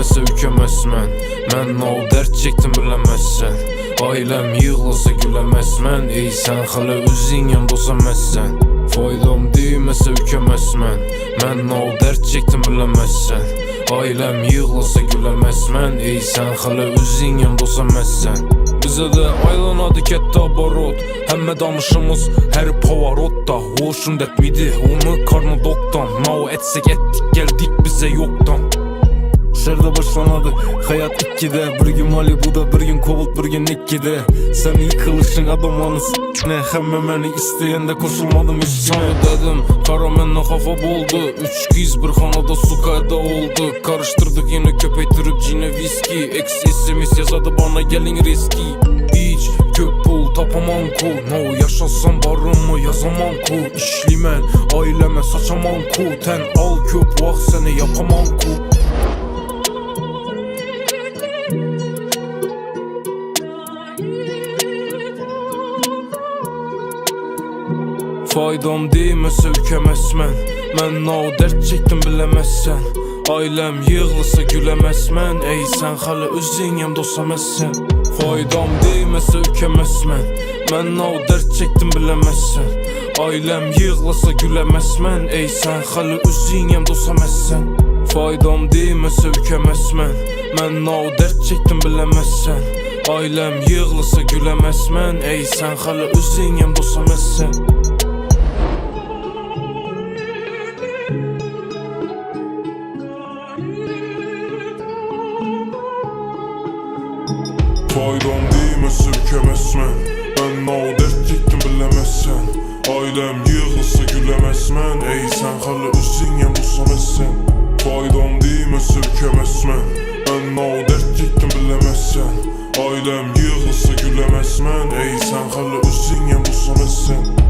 deməsə ükəməzmən. Mən o dərd çəkdim biləməzsən. Ailəm yığılsa güləməzmən. Ey sən hələ özün yanında olsaməzsən. Faydam deməsə ükəməzmən. Mən o dərd çəkdim biləməzsən. Ailəm yığılsa güləməzmən. Ey sən hələ özün yanında olsaməzsən. Bizə də aylanadı kətdə abarot. Həmmə danışımız hər pavarotda. Hoşun dətmidi onu karnı doktan. Nao etsək etdik geldik bizə yoktan. Şərdə başlanadı hayat ikkide. Bir gün Malibu'da, bir gün Kovult, bir gün Nikki'de. Sen yıkılışın adamlarını s**ne. Həmmə məni istəyəndə koşulmadım hiç Sana dedim kara məndən xafa boldu. Üç qiz bir xanada su qayda oldu. Karıştırdık yine köpəkdirib cine viski. Ex SMS yazadı bana gelin riski. Hiç köp pul tapamam ku. No yaşasam barımı yazamam ku. İşlimən ailəmə saçamam ku. Tən al köp vaxt səni yapamam ku. Faydam deməsə ükəməzmən. Mən o dərd çəkdim biləməzsən. Ailəm yığılsa güləməzmən. Ey sən hələ özün yanında olsaməzsən. Faydam deməsə ükəməzmən. Mən o dərd çəkdim biləməzsən. Ailəm yığılsa güləməzmən. Ey sən hələ özün yanında olsaməzsən. Faydam deməsə ükəməzmən. Mən o dərd çəkdim biləməzsən. Ailəm yığılsa güləməzmən. Ey sən hələ özün yanında olsaməzsən. Faydam deməsə ükəməzmən. Mən o dərd çəkdim biləməzsən. Ailəm yığılsa güləməzmən. Ey sən hələ özün yanında olsaməzsən. Faydam deməsə ükəməzmən. Mən o dərd çəkdim biləməzsən. Ailəm yığılsa güləməzmən. Ey sən hələ özün yanında olsaməzsən.